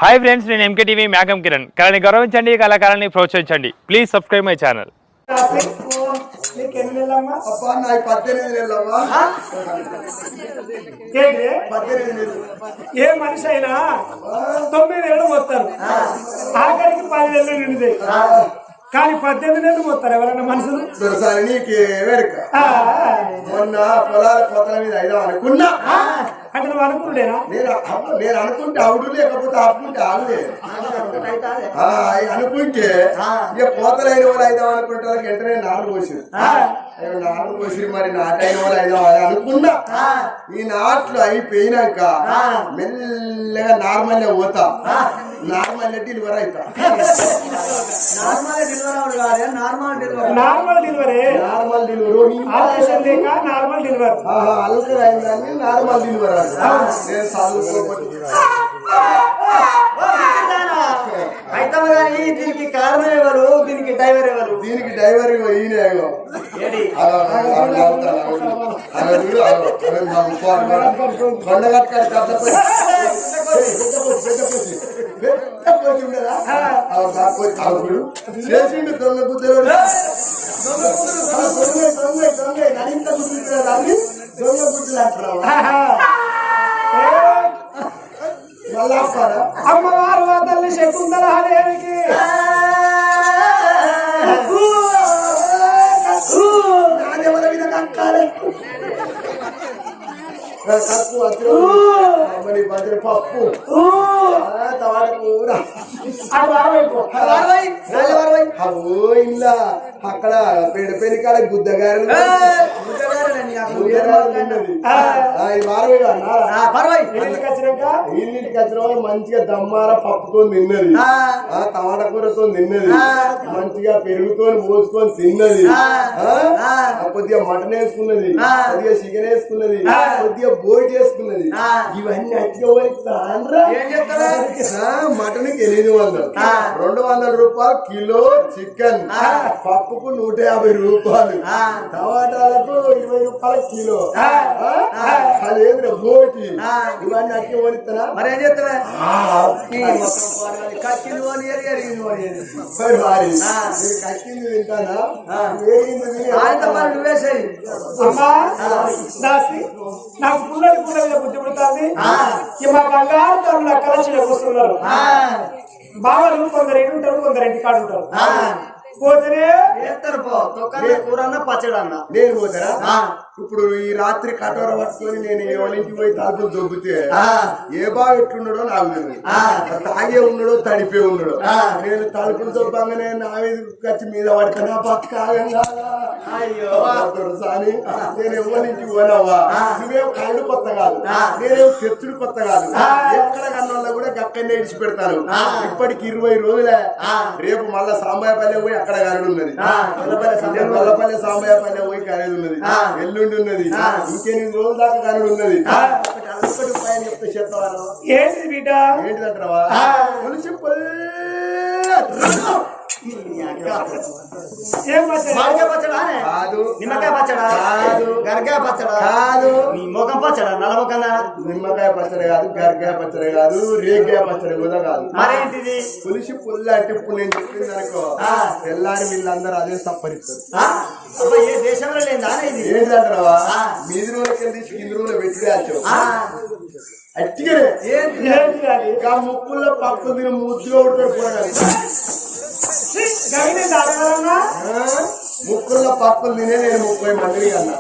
Hi friends, నేను MKTV మేఘం కిరణ్. కళని గౌరవించండి, కళాకారాన్ని ప్రోత్సహించండి. Please subscribe my channel. ఏ మనిషి అయినా 9 ఏళ్ళు మొత్తారు, ఆఖరికి 10 ఏళ్ళు నిండితే, కానీ 18 ఏళ్ళు మొత్తారు ఎవరైనా మనుషులు. మొన్న పొలాల కోతల మీద అయిదాం అనుకున్నా అంటే నువ్వు అనుకున్నాడేనా? నేను అనుకుంటే ఆవిడ, లేకపోతే ఆపుకుంటే ఆవిడే అనుకుంటే ఇక కోతలైన వాళ్ళు అయిదాం అనుకుంటే వాళ్ళకి వెంటనే నారు పోసి మరి నాటైన వాళ్ళు అయిదాం అని అనుకున్నా. ఈ నాట్లు అయిపోయినాక మెల్లగా నార్మల్ పోతా, నార్మల్ డెలివరీ అవుతా. నార్మల్ డెలివరీ నార్మల్ డెలివరీ అల్లుడు అయిందని నార్మల్ డెలివరీ. నేను దీనికి కారణం ఎవరు? దీనికి డ్రైవర్ ఎవరు? దీనికి డ్రైవర్ ఈయన చేసిండు దొంగ బుద్ధులు దొంగ బుద్ధులు అంటున్నావు. మళ్ళా అమ్మవారు తల్లి శకుంతలాదేవికి పప్పు కూర ఇలా అక్కడ పెడిపోయిన కాడ గుద్దగారు ఇన్నింటికి వచ్చిన మంచిగా దమ్మార పప్పుతో తిన్నది, టమాటా కూరతో తిన్నది, మంచిగా పెరుగుతో పోసుకొని తిన్నది, కొద్దిగా మటన్ వేసుకున్నది, కొద్దిగా చికెన్ వేసుకున్నది, కొద్దిగా బోట్ వేసుకున్నది. ఇవన్నీ అట్టిగా మటన్ కి 800, 200 రూపాయలు కిలో చికెన్, పప్పుకు 150 రూపాయలు, టమాటాలకు 20 రూపాయల కిలో, అదేంద్ర బోటి. ఇవన్నీ అట్టి వరిస్తానా? మరి ఏం చేస్తావా? కట్టింది తింటానా? నాకు పుల్లడి పుల్ల బుద్ధి పుడుతుంది. మా బంగారు తరుణ కలచిన వస్తున్నారు. బావలు కొందరు ఎటు ఉంటారు, కొందరు ఇంటి కాడు ఉంటారు. పోతేనే కూరన్నా పచ్చడన్నా నేను పోతారా? ఇప్పుడు ఈ రాత్రి కటోర పట్టుకొని నేను ఎవరింటికి పోయి తాగుతూ దొబ్బితే ఏ బాగా ఎట్లున్నాడో నాకు తెలియదు. తాగే ఉన్నాడో తడిపే ఉన్నాడో. నేను తలుపులు దొబ్బంగానే నా ఖర్చు మీద పడతానా పక్కాగా సాని నేను ఎవరింటికి పోనావా? నువ్వేం కళ్ళు కొత్త కాదు, నేనేం తెచ్చుడు కొత్త కాదు. ఎక్కడ కన్నా కూడా గక్కనే ఇడిచి పెడతాను. ఇప్పటికి 20 రోజులే. రేపు మళ్ళా సాంబాయపల్లె పోయి అక్కడ కరడు ఉన్నది, గొల్లపల్లె సాంబాయపల్లె పోయి కరేది ఉన్నది, ఎల్లుండి ఉన్నది, ఇంకెన్ని రోజుల దాకా కరడు ఉన్నది. చెప్తే చెప్తాను ఏంటి బిడ్డ? ఏంటిదంటావా? నిమ్మకాయ పచ్చడా కాదు, గరకాయ పచ్చడా కాదు, మొఖం పచ్చడా నల్లముఖం. నిమ్మకాయ పచ్చడి కాదు, గరకాయ పచ్చడి కాదు, రేగాయ పచ్చడి కూడా కాదు. మరేంటిది? పులిసి పుల్ల అంటే ఇప్పుడు నేను చెప్పింది అనుకో, తెల్లారి వీళ్ళందరూ అదే సప్పరిస్తారు. ఏ దేశంలో లేదా ఇది? ఏంటంటావా? మీది రోజులకి తీసి కింది రోజులు పెట్టుకోవచ్చు. అట్టిగా ముక్కుల్లో పప్పు తిని ముద్దుగా ఉంటాడు. ముక్కుల్లో పప్పులు తినే నేను 30 మందిని అన్నా.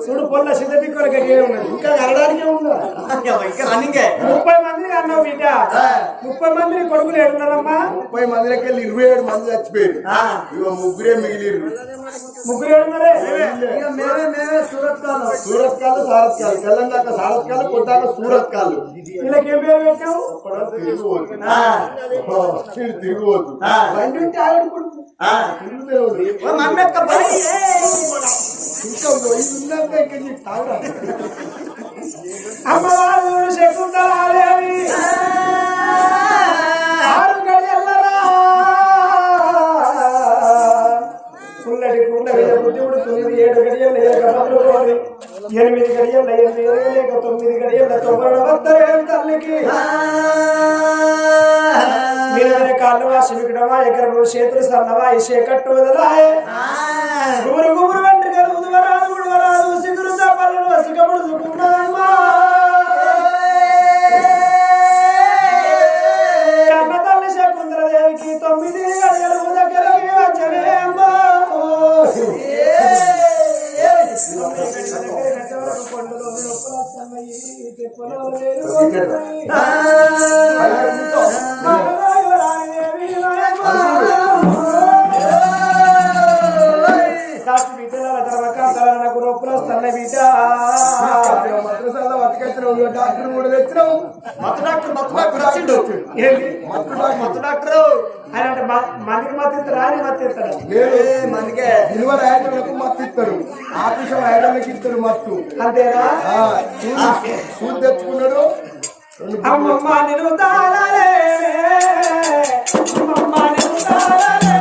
చూడు పొల్ల సిద్ధపిక్కలు గట్టిగా ఉన్నది, ఇంకా కనడానికే ఉందా? ఇంకా రన్నింగే. 30 మందిని అన్నావు బిడ్డ. 30 మందిని కొడుకులు ఏడున్నారమ్మా? 30 మందికి వెళ్ళి 27 మంది చచ్చిపోయారు. ఇక 3 మిగిలిరు. 3 ఏడున్నారే. మేమే సూరత్ కాలు, సారత్ కాలు, తెలంగాణ సారత్ కాలు, కొట్టాక సూరత్ కాలు. వీళ్ళకి ఏం పేరు పెట్టావు? తిరుగుబోతు బండి ఉంటే ఆవిడ కొడుకు అమ్మవారు శకుంతలాదేవి 6 గడియల్లరా పుల్లటి పుల్ల బుద్ధి ఉడుతుంది. 7 గడియలు ఎనిమిది గడియల 9 గడియల 90 వద్దరే తల్లికి కాళ్ళువా శివికడమా ఎగరము చేతులు సన్నవా ఇషే కట్టు వదలాయే గుబురు గుబురు వెంట్రుకలు ఉదువరాదు ఉడువరాదు సిగురు చాపలను వసికముడు చుట్టుకున్నాదమ్మా కన్న తల్లి శకుంతలదేవికి 9 గడియలు దగ్గరకి వచ్చనే అమ్మా నాకు రొప్పులు వస్తాయి బిడ్డ డాక్టర్ కూడా తెచ్చినావు ఆయన అంటే మందికి మత్తిస్తాడు ఆయన మత్తిస్తాడు మందికే విలువ రాయడానికి మత్తు ఇస్తాడు ఆఫీసు రాయడానికి ఇస్తాడు మత్తు అంతేనా సూట్ తెచ్చుకున్నాడు అమ్మమ్మ నేను తాళాలే అమ్మమ్మ నేను తాళాలే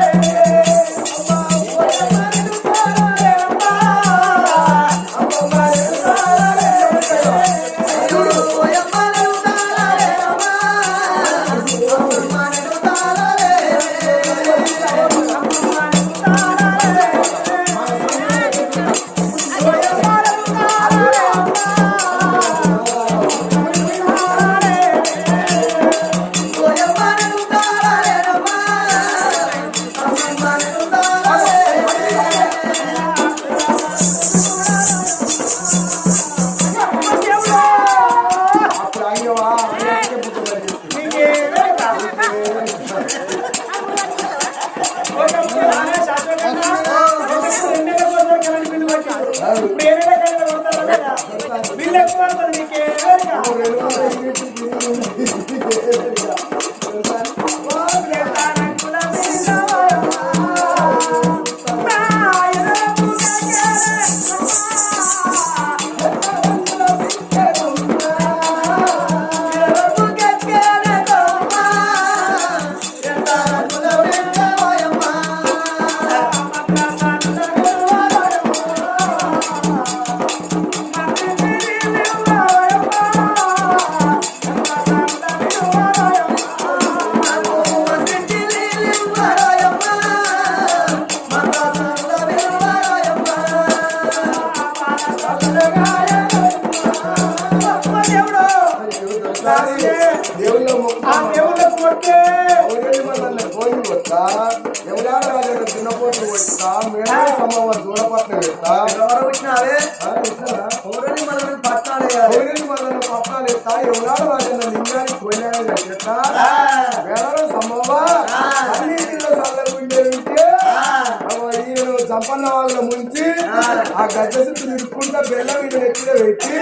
సంపన్న వాళ్ళ ముంచి ఆ గడ్డ చుట్టూ నిరుక్కుంటా బెల్లం మీద నెత్తిన పెట్టి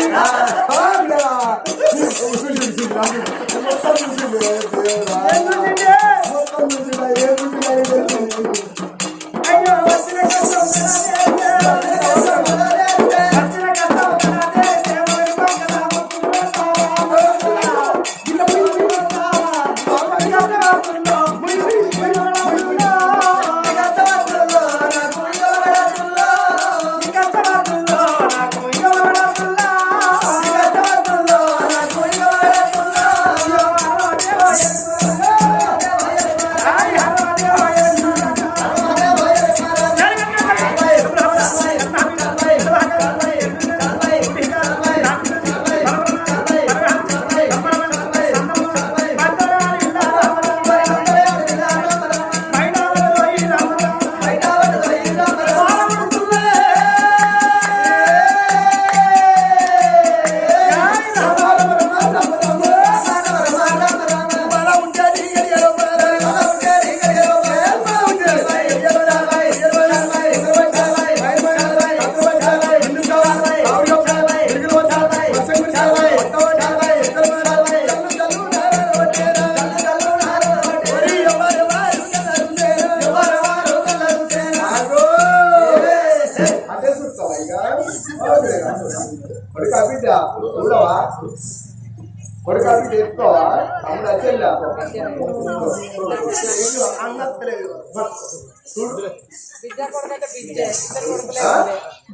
కొడుకు చేసుకోవా అమ్మ చెల్లా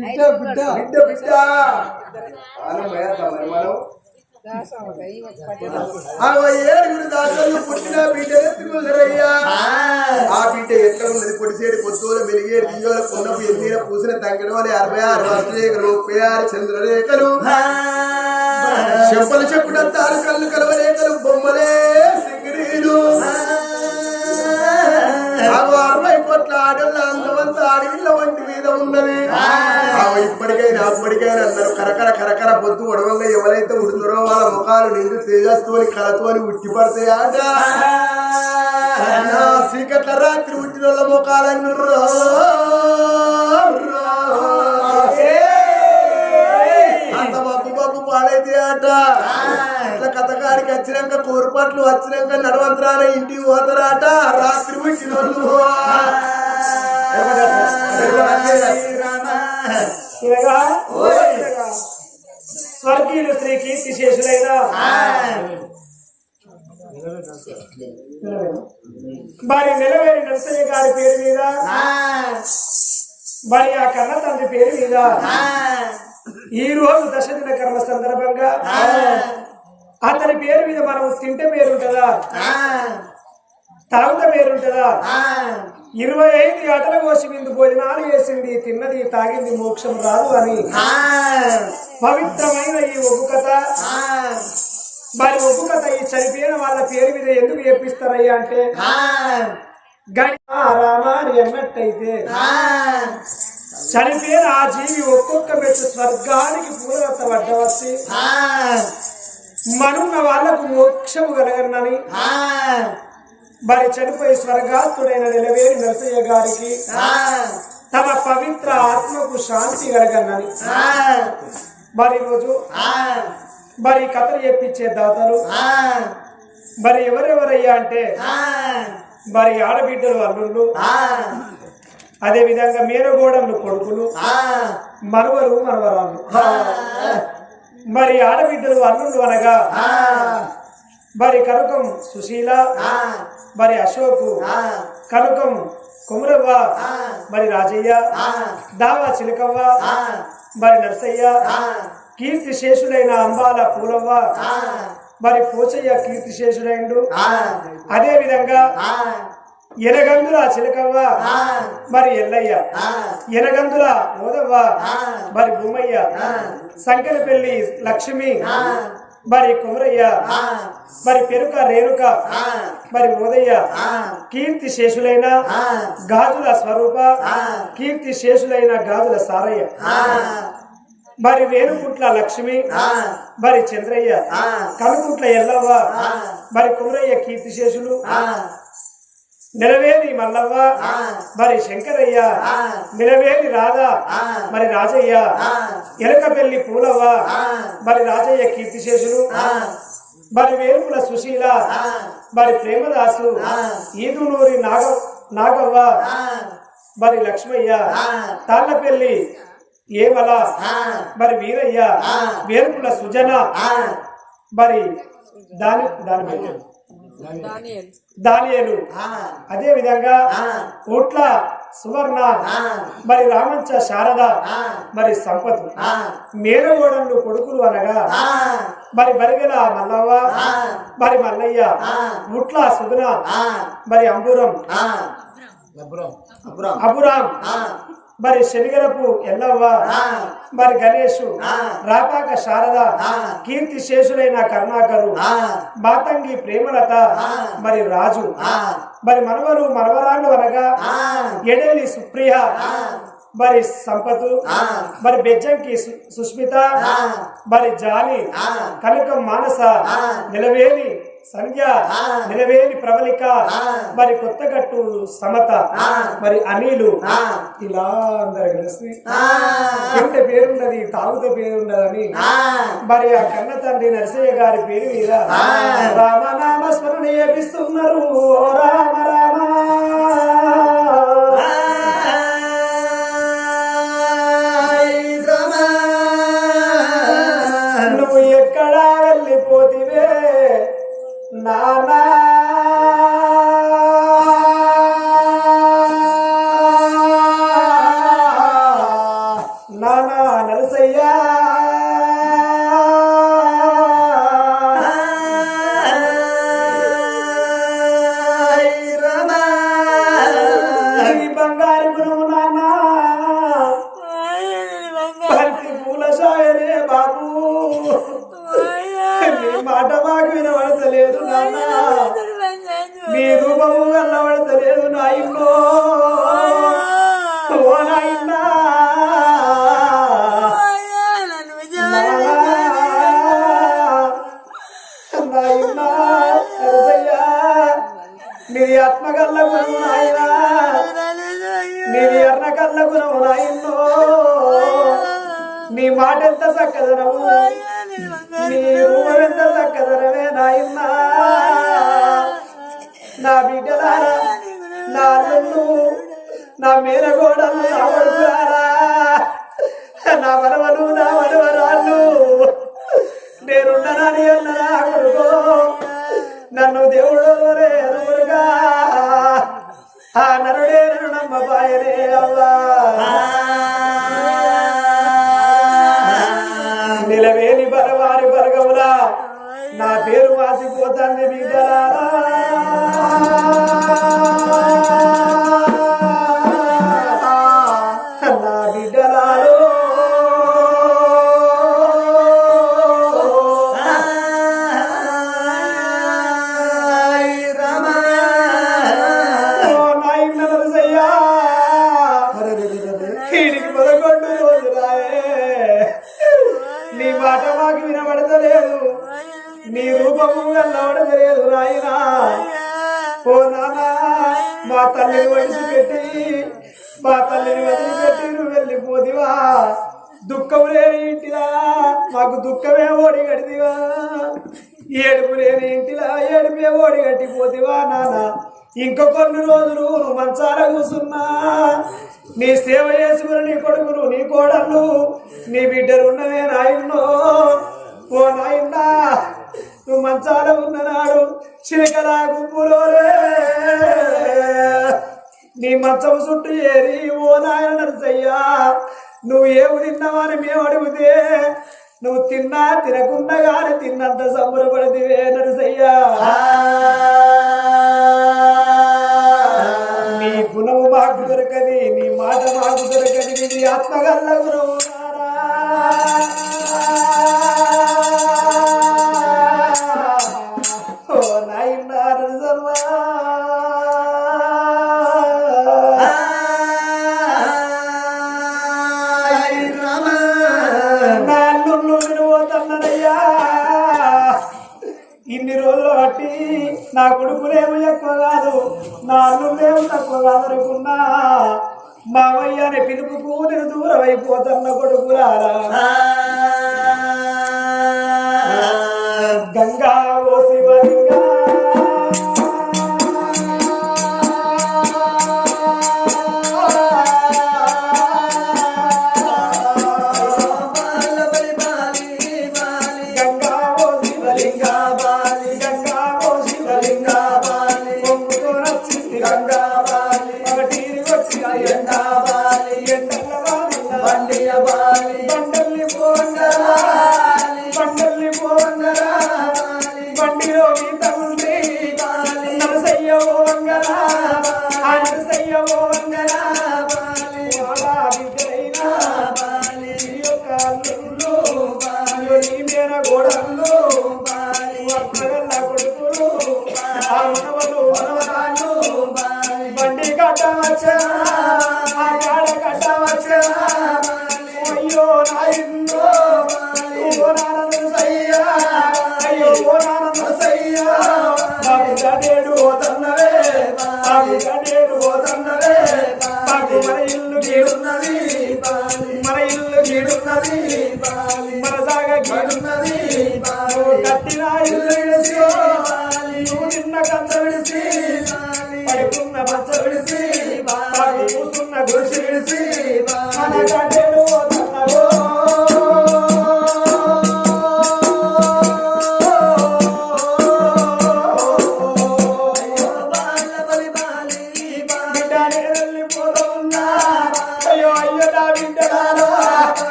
బిడ్డ బిడ్డ బిడ్డ మనం ఏడుగురు దాసలు పుట్టిన బిడ్డ ఎత్తుకుందరయ్యా ఆ బిడ్డ ఎట్లా ఉన్నది పొడిసేడు పొద్దులు మెలిగేడు దియ్యోల పున్నపు ఎన్నీర పూసిన తంగడోని 66 వస్త్రరేఖలు 36 చంద్రరేఖలు చెప్పులు చెప్పుడంతారు కళ్ళు కలవరేఖలు బొమ్మలే సింగిరీలు 60 కోట్ల ఆడళ్ళ అందమంతా అడవిళ్ళ వంటి మీద ఉన్నది ఇప్పటికైనా అప్పటికైనా అందరూ కరకర కరకర పొద్దు ఒడవంగా ఎవరైతే ఉడుతారో వాళ్ళ ముఖాలు నిండు తేజస్తోని కళతోని ఉట్టి పడతాయాట సీకట్ల రాత్రి ఉట్టిన వాళ్ళ ముఖాలన్నీ అంత మబ్బు మబ్బు పాడైతే ఆట ఇట్లా కథకాడికి వచ్చినాక కోరుపాట్లు వచ్చినాక నడవంతరాల ఇంటికి పోతారాట రాత్రి ఉట్టిన వాళ్ళు స్వర్గీయులు శ్రీ కీర్తి శేషులైన మరి నెలవేరి నరసయ్య గారి పేరు మీద మరి ఆ కన్న తండ్రి పేరు మీద ఈ రోజు దశదిన కర్మ సందర్భంగా అతని పేరు మీద మనం తింటే పేరుంటదా తాగుత పేరుంటదా 25 అటల కోసి విందు భోజనాలు వేసింది తిన్నది తాగింది మోక్షం రాదు అని పవిత్రమైన ఈ ఒగ్గు కథ మరి ఒగ్గు కథ ఈ చనిపోయిన వాళ్ళ పేరు మీద ఎందుకు చెప్పిస్తారయ్యా అంటే రామాని అన్నట్టయితే చనిపోయిన ఆ జీవి ఒక్కొక్క మెట్టు స్వర్గానికి పూలవత్త వడ్డవచ్చి మనున్న వాళ్లకు మోక్షము కలగనని మరి చనిపోయి స్వర్గాస్తుడైన నెలవేరి నరసయ్య గారికి తమ పవిత్ర ఆత్మకు శాంతి కలగనని మరి రోజు మరి కథలు చెప్పించే దాతలు మరి ఎవరెవరయ్యా అంటే మరి ఆడబిడ్డలు అల్లుళ్ళు అదే విధంగా మేనగోడలు కొడుకులు మనవరు మనవరాళ్ళు మరి ఆడబిడ్డలు అల్లుళ్ళు అనగా మరి కనకం సుశీల మరి అశోకు కనకం కుమరవ్వ మరి రాజయ్య దావా చిలకవ్వ మరి నర్సయ్య కీర్తి శేషులైన అంబాల పూలవ్వ మరి పోచయ్య కీర్తి శేషులైండు అదే విధంగా ఎనగందుల చిలకవ్వ మరి ఎల్లయ్య ఎనగందుల మోదవ్వ మరి భూమయ్య సంకెలపల్లి లక్ష్మి మరి కుమరయ్య మరి పెరుక రేణుక మరి మోదయ్య కీర్తి శేషులైన గాజుల స్వరూప కీర్తి శేషులైన గాజుల సారయ్య మరి వేణుకుట్ల లక్ష్మి మరి చంద్రయ్య కనుకుట్ల ఎల్లవ్వ మరి కుమరయ్య కీర్తి శేషులు నిలవేలి మల్లవ్వ మరి శంకరయ్య నిలవేలి రాధా మరి రాజయ్య ఎలకపల్లి పూలవ్వ మరి రాజయ్య కీర్తిశేషులు మరి వేరుకుల సుశీల మరి ప్రేమదాసు ఈదునూరి నాగవ్వ మరి లక్ష్మయ్య తాళ్లపల్లి ఏమల మరి వీరయ్య వేరుకుల సుజన మరి దానియేలు అదే విధంగా కోట్ల సువర్ణ మరి రామంచ శారద మరి సంపత్ మేనగోడళ్ళు కొడుకులు అనగా మరి బరిగెల మల్లవ్వ మరి మల్లయ్య ముట్ల సుగుణ మరి అంబురం అబురాం మరి శనిగరపు ఎల్లవ్వ మరి గణేష్ రాపాక శారద కీర్తి శేషులైన కరుణాకరు మాతంగి ప్రేమలత మరి రాజు మరి మనవరు మనవరాళ్ళు అనగా ఎడెల్లి సుప్రియ మరి సంపతు మరి బెజ్జంకి సుస్మిత మరి జాని కనకం మానస నిలవేలి సంధ్య నిలవేలి ప్రబలిక మరి కొత్తగట్టు సమత మరి అనిలు ఇలా అందరు కలిసి ఎంత పేరున్నది తాగుతో పేరున్నదని మరి ఆ కన్న తండ్రి నరసయ్య గారి పేరు మీద రామనామ స్మరణ చేపిస్తున్నారు రామ రామ నువ్వు ఎక్కడా వెళ్ళిపోతివే నానా నానా నరసయ్య నాన్న నీ రూపము వెళ్ళబడతలేదు నాయన్నో ఓ నాయన్నా నాయన్నా నరసయ్యా నీది ఆత్మకల్ల గుణము నాయనా నీది ఎర్ర కళ్ళ గుణము నాయన్నో నీ మాట ఎంత చక్కదనము నీ రూపం ఎంత చక్కదనమే నాయన్నా నా బిడ్డలారా నా అల్లుళ్ళు నా మేనగోడలు నా వడుకులారా నా వరవలు నా వరవరాళ్ళు నేనున్ననని అన్నరా కొడుకో నన్ను దేవుడు ఎదురుగా ఆ నరుడే నన్ను నమ్మబాయనే అవ్వా నిలవేలి బరవారి బరగవులా నా పేరు వాసిపోతుంది బిడ్డలారా నా బిడ్డలాలో వీడికి 11 రోజులాయే నీ మాట మాకు వినబడతలేదు నీ రూపము వెళ్ళబడతలేదు నాయనా ఓ నానా మా తల్లిని వదిలిపెట్టి నువ్వు వెళ్ళిపోతివా దుఃఖం లేని ఇంటిలా మాకు దుఃఖమే ఓడి గడిదివా ఏడుపు లేని ఇంటిలా ఏడుపే ఓడి గట్టిపోతివా నానా ఇంకో కొన్ని రోజులు నువ్వు మంచాల కూసున్నా నీ సేవ చేసుకుని నీ కొడుకులు నీ కోడళ్ళు నీ బిడ్డలు ఉన్నవే నాయన్నో ఓ నాయన్నా నువ్వు మంచాల ఉన్ననాడు చిలకలా గుంపులోనే నీ మంచం చుట్టూ ఏరి ఓ నాయన నరసయ్యా నువ్వు ఏమి తిన్నావని మేము అడిగితే నువ్వు తిన్నా తినకుండా గాని తిన్నంత సంబరపడితే నరసయ్యా నీ గుణము మాకు దొరకది నీ మాట మాకు దొరకది నీ ఆత్మగల్ల గుణము ఓ నాయనా నరసమ్మా ఇన్ని రోజులు బట్టి నా కొడుకులేమో ఎక్కువ కాదు నా అల్లులేమో తక్కువ కాదు అనుకున్నా మావయ్య అనే పిలుపుకు నేను దూరం అయిపోతున్న కొడుకులారా గంగా ఓ శివలింగా బండి కట్టవచ్చా కట్టవచ్చా అయ్యో నాయన్నో ఓ నాన్నయ్యా అయ్యో ఓ నాన్నయ్యా నాకు గడేడు పోతున్నవే నాకు గడేడు పోతున్నవే నాకు మన ఇల్లు గీడున్నది మన జాగ గీడున్నది కట్టిన ఇల్లు నువ్వు నిన్న కంచ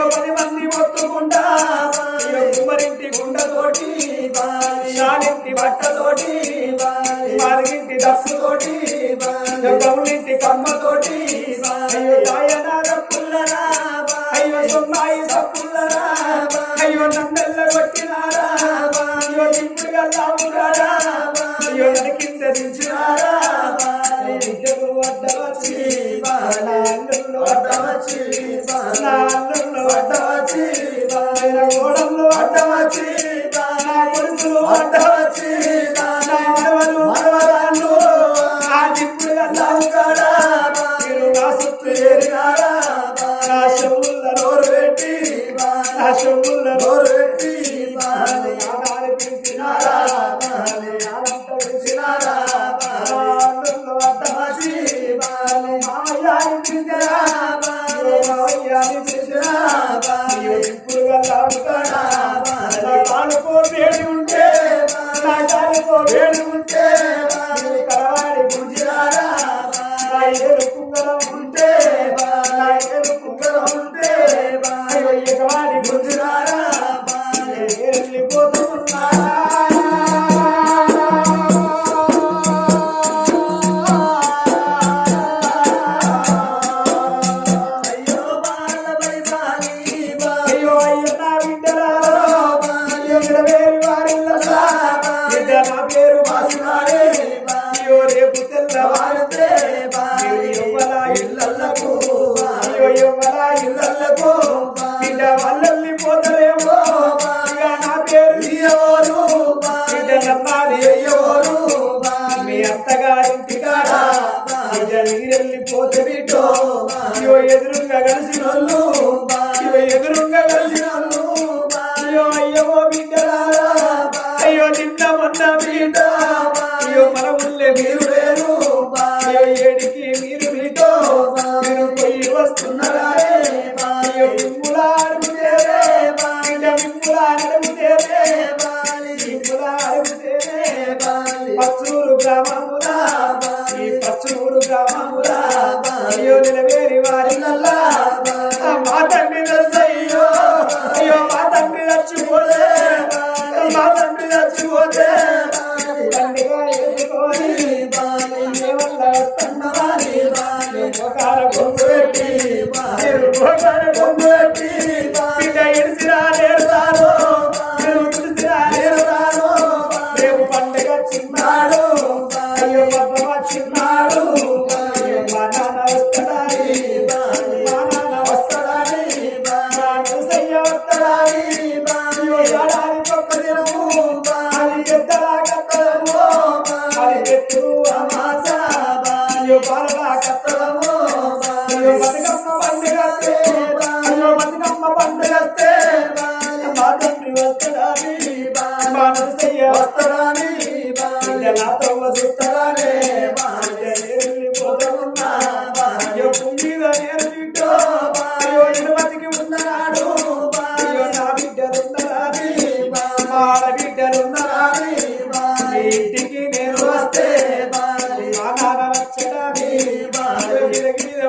10 మంది మొత్తుకుంటా కుమ్మరింటి గుండతోటి షాలింటి బట్టతోటి మారిగింటి దప్పుతోటి గౌలింటి కమ్మతోటి అయ్యో దాయనార పుల్లరా అయ్యో సొమ్మాయి తప్పుల్లరా అయ్యో నన్నెల్ల కొట్టినారా అయ్యో ఇప్పుడు గల్లావురారా అయ్యో నడికింద దించినారా ఇద్దరు అడ్డవచ్చి నాన్నులు అడ్డవచ్చి నాన్నులు అడ్డవచ్చి గోడలు అడ్డవచ్చి నా కొడుకులు అడ్డవచ్చి నా మనవలు మనవరాళ్ళు ఆ ఇప్పుడు గల్లావుగాడా మీరు నా సుత్తు ఏరినారా నా చెవుల నోరు పెట్టి నా చెవుల నోరు పెట్టి పిలిచినారా పిలిచినారా ఇప్పుడు కాలుకో వేడి ఉంటే నా కాలుకో వేడి ఉంటే కరవాడి గుంజినారా నా ఏడు కుంగరం ఉంటే నా ఏడు కుంగరం ఉంటే ఎగవాడి గుంజినారా వెళ్ళిపోతున్నారా మీ అత్తగారింటి కాడా నీరెళ్ళిపోతే బిడ్డో ఇవో ఎదురుగా కలిసిన వాళ్ళు ఇవో ఎదురుగా కలిసిన వాళ్ళు అయ్యో అయ్యో బిడ్డలారా అయ్యో నిన్న మొన్న బిడ్డ అయ్యో మన ఊళ్ళే మీరు లేరు అయ్యో ఏడికి మీరు బిడ్డో మీరు పోయి వస్తున్నారా అయ్యో మిమ్ములా అడుగుతేరే బిడ్డ మిమ్ములా అడుగుతేరే మిమ్ములా అడుగుతేరే పచ్చూరు గ్రామములా ఈ పచ్చూరు గ్రామములా అయ్యో నిలవేరి వారినల్లా మా తండ్రి దర్శయ్యో అయ్యో మా తండ్రి చచ్చిపోతే మా తండ్రి చచ్చిపోతే తండ్రిగా వేసుకొని వల్ల వస్తున్నామని ఒకర గొంగు పెట్టి ఒకర గొంగు పెట్టి బిడ్డ ఇడిసిరా నేర్తాను ఇడిసిరా నేర్తాను రేపు పండుగ చిన్నాడు అయ్యో పద్మ చిన్నాడు మా నాన్న వస్తాడని మా నాన్న వస్తాడని నా నరసయ్య వస్తాడని అయ్యో ఏడాది ఒక్క దినము అది పెద్దలా కత్తదము అది పెట్టు అమాస అయ్యో బాలలా కత్తదము అయ్యో బతుకమ్మ పండుగ అయ్యో బతుకమ్మ పండుగ మా తండ్రి వస్తాడని మా నరసయ్య వస్తాడని నాతో వస్తాడని వెళ్ళిపోతున్నా అయ్యో మీద నేను బిడ్డో అయ్యో ఇరుపతికి ఉన్నాడు అయ్యో నా బిడ్డలున్నారని మా బిడ్డలున్నారని ఇంటికి నేను వస్తే మా నాన్న వచ్చాడని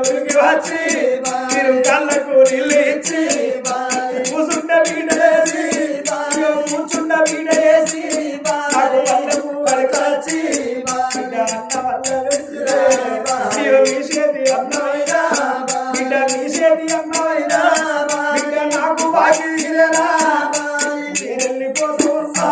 ఉరికి వచ్చి మీరు కళ్ళకు నీళ్ళు ఇచ్చి కూసుండ బిడ్డ వేసి కూర్చుండ బిడ్డ వేసి నాకు కళ్ళకు అడకొచ్చి బిడ్డ అన్న వల్ల మీసేది అన్నమైనా బిడ్డ మీసేది అన్నమైనా బిడ్డ నాకు బాగి నేను వెళ్ళిపోతున్నా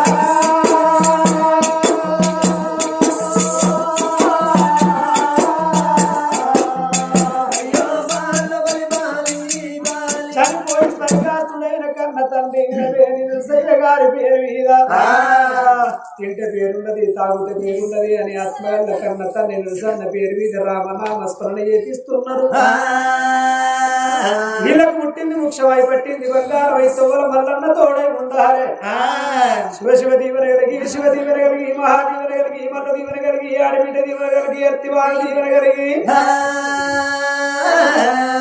చనిపోయి స్వర్గాస్తుడైన కన్న తండ్రి గారి పేరు మీద తింటే పేరున్నది తాగుతే పేరున్నది అని ఆత్మల కన్న తండ్రి నిరసన్న పేరు మీద రామనామ స్మరణ చేపిస్తున్నారు. వీళ్ళకు పుట్టింది ముఖ్యమై పట్టింది బంగారు వైసవల మల్లన్న తోడే ఉండాలి. శివ దీవెన కలిగి శివ దీవెన కలిగి మహాదీవెన కలిగి మల్ల దీవెన కలిగి ఆడబిడ్డ దీవెన కలిగి అత్తివాళ్ళ దీవెన కలిగి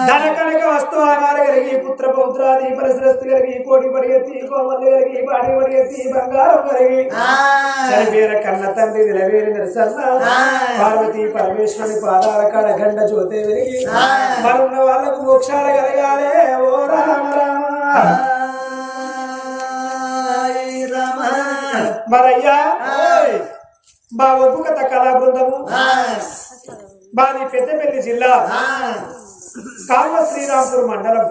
ధన కనక వస్తువానాలు కలిగి పుత్ర పౌత్రాది పరిశ్రస్తు కలిగి కోటి పడిగెత్తి కోమల్లి కలిగి పాడి పడిగెత్తి బంగారం కలిగి చనిపోయిన కన్న తండ్రి నిలవేరి నిరసన్న పార్వతి పరమేశ్వరుని పాదాల కాడ గండ జ్యోతే వెలిగి మరున్న వాళ్ళకు మోక్షాలు కలగాలే ఓ రామ రామ మరయ్యా మా ఒగ్గు కథ కళా బృందము మాది పెద్దపల్లి జిల్లా కాల్వ శ్రీరాంపూర్ మండలం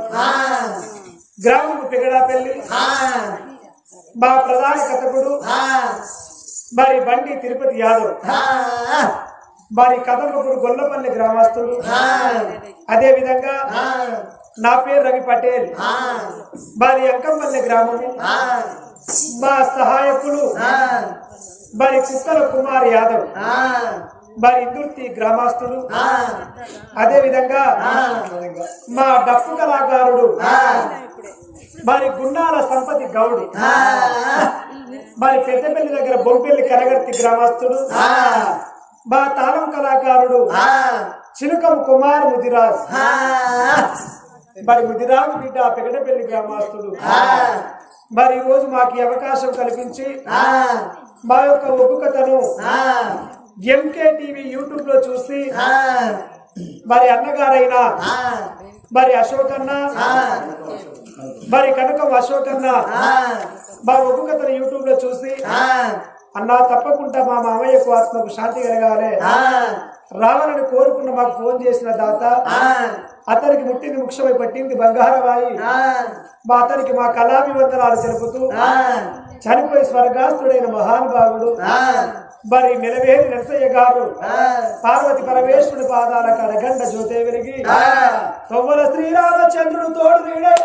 గ్రామం పెగడాపల్లి మా ప్రధాన కథకుడు మరి బండి తిరుపతి యాదవ్ మరి కథకుడు గొల్లపల్లి గ్రామస్తుడు అదే విధంగా నా పేరు రవి పటేల్ మరి అంకంపల్లి గ్రామము మా సహాయకులు మరి కుక్కల కుమార్ యాదవ్ మరి ఇందుర్తి గ్రామస్తులు అదే విధంగా మా డప్పు కళాకారుడు మరి గున్నాల సంపతి గౌడు మరి పెద్దపల్లి దగ్గర బొంపెల్లి కనగర్తి గ్రామస్తుడు మా తాళం కళాకారుడు చిలుకం కుమార్ ముదిరాజ్ మరి ముదిరాజు బిడ్డ పెగడపల్లి గ్రామస్తుడు మరి ఈ రోజు మాకు అవకాశం కల్పించి మా యొక్క ఒగ్గు కథను ఎంకే టీవీ యూట్యూబ్ లో చూసి మరి అన్నగారైన మరి అశోక్ అన్న మరి కనకం అశోక్ అన్న మా ఒగ్గు కథను యూట్యూబ్ లో చూసి అన్నా తప్పకుండా మా మామయ్యకు ఆత్మకు శాంతి కలగాలి రావాలని కోరుకున్న మాకు ఫోన్ చేసిన దాత అతనికి ముట్టింది ముఖ్యమై పట్టింది బంగారవాయి మా అతనికి మా కళాభివందనాలు తెలుపుతూ చనిపోయి స్వర్గాస్తుడైన మహానుభావుడు మరి మెలవేలి నరసయ్య గారు పార్వతి పరమేశ్వరుడి పాదాల కడగండ జ్యోతే వెలిగి తొవ్వల శ్రీరామచంద్రుడు తోడు నీడై